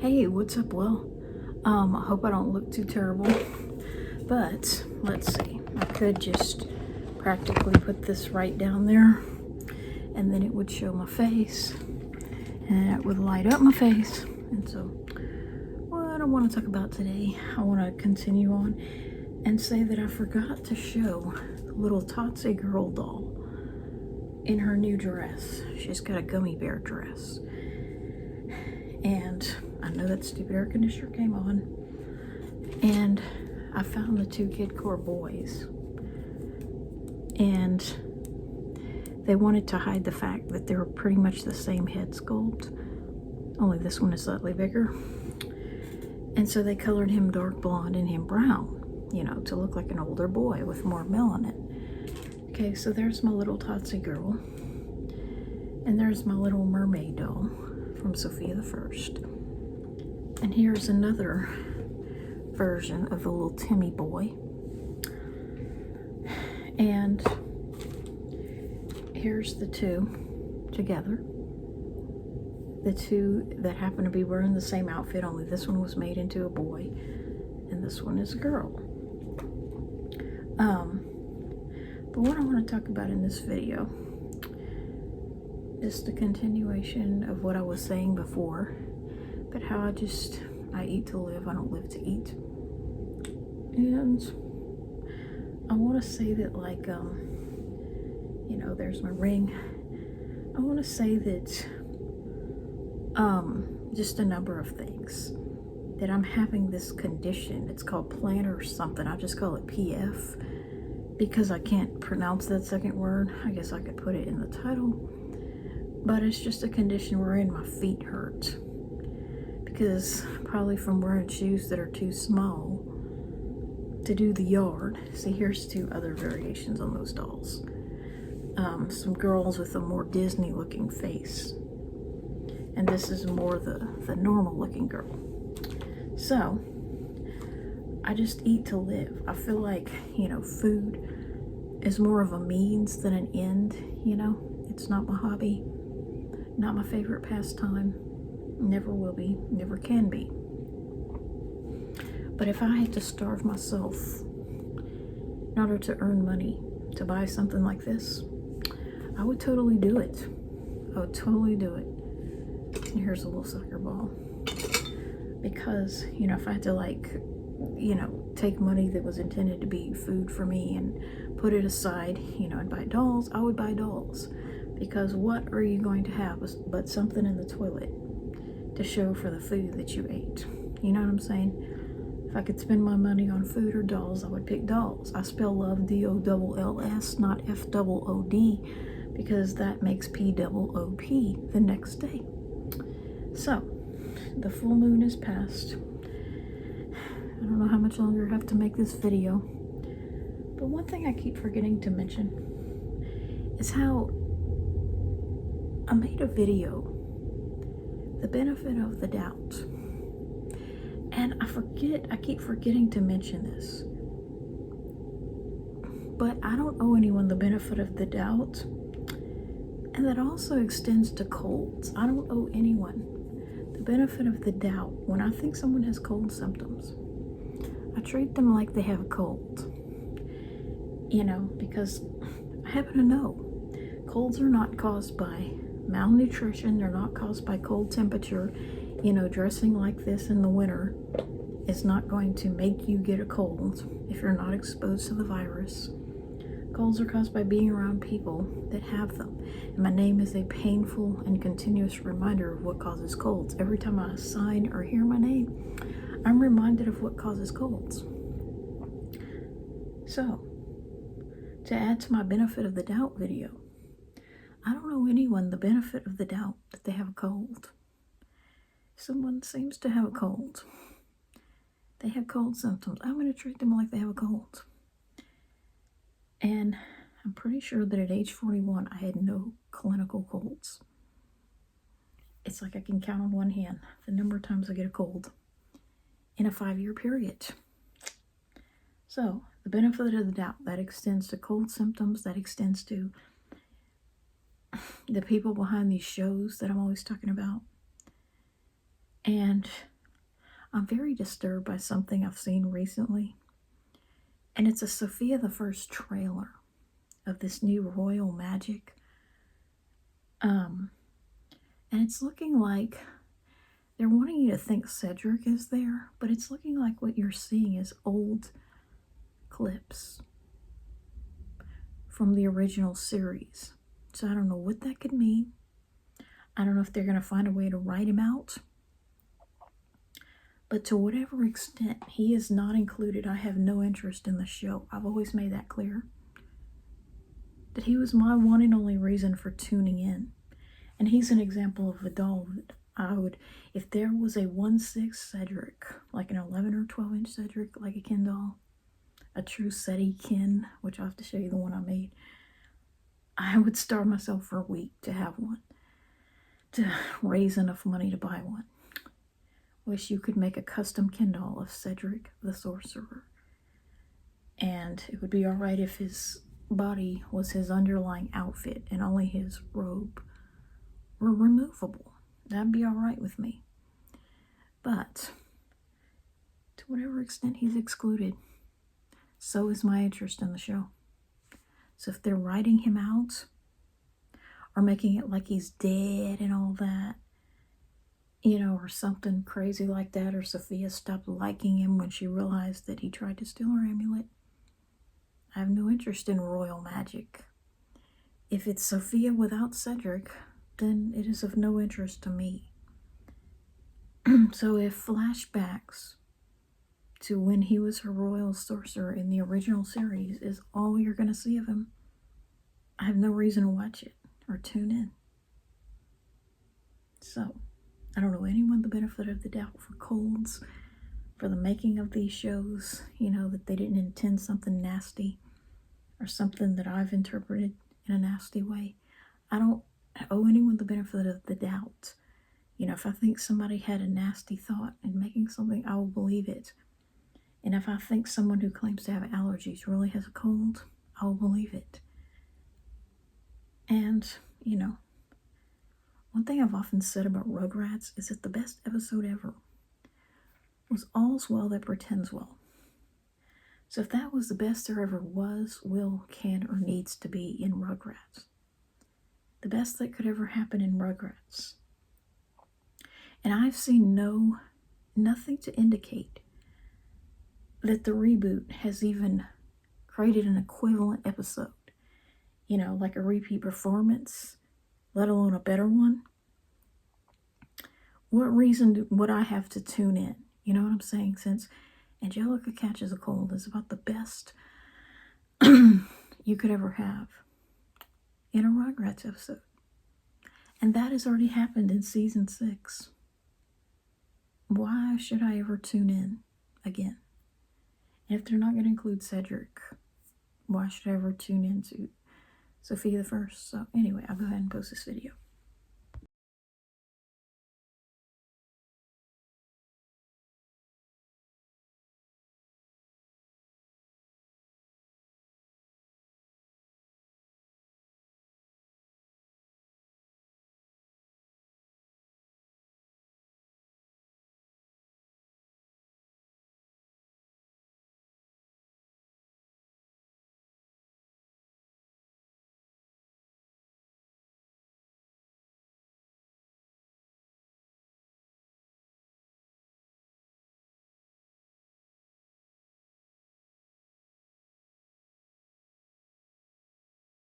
Hey, what's up? Well, I hope I don't look too terrible, but let's see. I could just practically put this right down there, and then it would show my face, and it would light up my face. And so, what I want to talk about today, I want to continue on and say that I forgot to show the little Tootsie Girl doll in her new dress. She's got a gummy bear dress. And I know that stupid air conditioner came on, and I found the two Kidcore boys, and they wanted to hide the fact that they were pretty much the same head sculpt, only this one is slightly bigger. And so they colored him dark blonde and him brown, you know, to look like an older boy with more melanin. Okay, so there's my little Tootsie Girl, and there's my little mermaid doll from Sofia the First. And here's another version of the little Timmy boy. And here's the two together. The two that happen to be wearing the same outfit, only this one was made into a boy and this one is a girl. But what I want to talk about in this video is the continuation of what I was saying before, but how I eat to live, I don't live to eat. And I want to say that, like, you know, there's my ring. I want to say that, just a number of things. That I'm having this condition, it's called Plantar something, I just call it PF, because I can't pronounce that second word. I guess I could put it in the title. But it's just a condition wherein my feet hurt. Because probably from wearing shoes that are too small to do the yard. See, here's two other variations on those dolls. Some girls with a more Disney looking face. And this is more the normal looking girl. So, I just eat to live. I feel like, you know, food is more of a means than an end, you know? It's not my hobby, not my favorite pastime, never will be, never can be. But if I had to starve myself in order to earn money to buy something like this, I would totally do it. I would totally do it. And here's a little soccer ball. Because, you know, if I had to, like, you know, take money that was intended to be food for me and put it aside, you know, and buy dolls, I would buy dolls. Because what are you going to have but something in the toilet to show for the food that you ate? You know what I'm saying? If I could spend my money on food or dolls, I would pick dolls. I spell love D-O-L-L-S, not F-O-O-D, because that makes P-O-O-P the next day. So, the full moon is past. I don't know how much longer I have to make this video. But one thing I keep forgetting to mention is how I made a video, the benefit of the doubt. And I keep forgetting to mention this. But I don't owe anyone the benefit of the doubt. And that also extends to colds. I don't owe anyone the benefit of the doubt. When I think someone has cold symptoms, I treat them like they have a cold. You know, because I happen to know colds are not caused by malnutrition. They're not caused by cold temperature. You know, dressing like this in the winter is not going to make you get a cold if you're not exposed to the virus. Colds are caused by being around people that have them. And my name is a painful and continuous reminder of what causes colds. Every time I sign or hear my name, I'm reminded of what causes colds. So, to add to my benefit of the doubt video, I don't owe anyone the benefit of the doubt that they have a cold. Someone seems to have a cold. They have cold symptoms. I'm going to treat them like they have a cold. And I'm pretty sure that at age 41, I had no clinical colds. It's like I can count on one hand the number of times I get a cold in a 5-year period. So, the benefit of the doubt, that extends to cold symptoms, that extends to the people behind these shows that I'm always talking about. And I'm very disturbed by something I've seen recently. And it's a Sofia the First trailer of this new Royal Magic. And it's looking like they're wanting you to think Cedric is there, but it's looking like what you're seeing is old clips from the original series. So I don't know what that could mean. I don't know if they're going to find a way to write him out. But to whatever extent he is not included, I have no interest in the show. I've always made that clear. That he was my one and only reason for tuning in. And he's an example of a doll that I would, if there was a 1/6 Cedric, like an 11 or 12 inch Cedric, like a Ken doll, a true Ceddy Ken, which I have to show you the one I made, I would starve myself for a week to have one, to raise enough money to buy one. Wish you could make a custom Ken doll of Cedric the Sorcerer. And it would be alright if his body was his underlying outfit and only his robe were removable. That'd be alright with me. But to whatever extent he's excluded, so is my interest in the show. So if they're writing him out or making it like he's dead and all that, you know, or something crazy like that, or Sofia stopped liking him when she realized that he tried to steal her amulet, I have no interest in royal magic. If it's Sofia without Cedric, then it is of no interest to me. So if flashbacks to when he was her royal sorcerer in the original series is all you're going to see of him, I have no reason to watch it or tune in. So, I don't know anyone the benefit of the doubt for colds, for the making of these shows, you know, that they didn't intend something nasty or something that I've interpreted in a nasty way. I don't owe anyone the benefit of the doubt. You know, if I think somebody had a nasty thought in making something, I will believe it. And if I think someone who claims to have allergies really has a cold, I will believe it. And, you know, one thing I've often said about Rugrats is that the best episode ever was All's Well That Pretends Well. So if that was the best there ever was, will, can, or needs to be in Rugrats, the best that could ever happen in Rugrats. And I've seen nothing to indicate that the reboot has even created an equivalent episode. You know, like a repeat performance, let alone a better one. What reason would I have to tune in? You know what I'm saying? Since Angelica Catches a Cold is about the best you could ever have in a Rugrats episode. And that has already happened in season 6. Why should I ever tune in again? And if they're not going to include Cedric, why should I ever tune into Sofia the First? So anyway, I'll go ahead and post this video.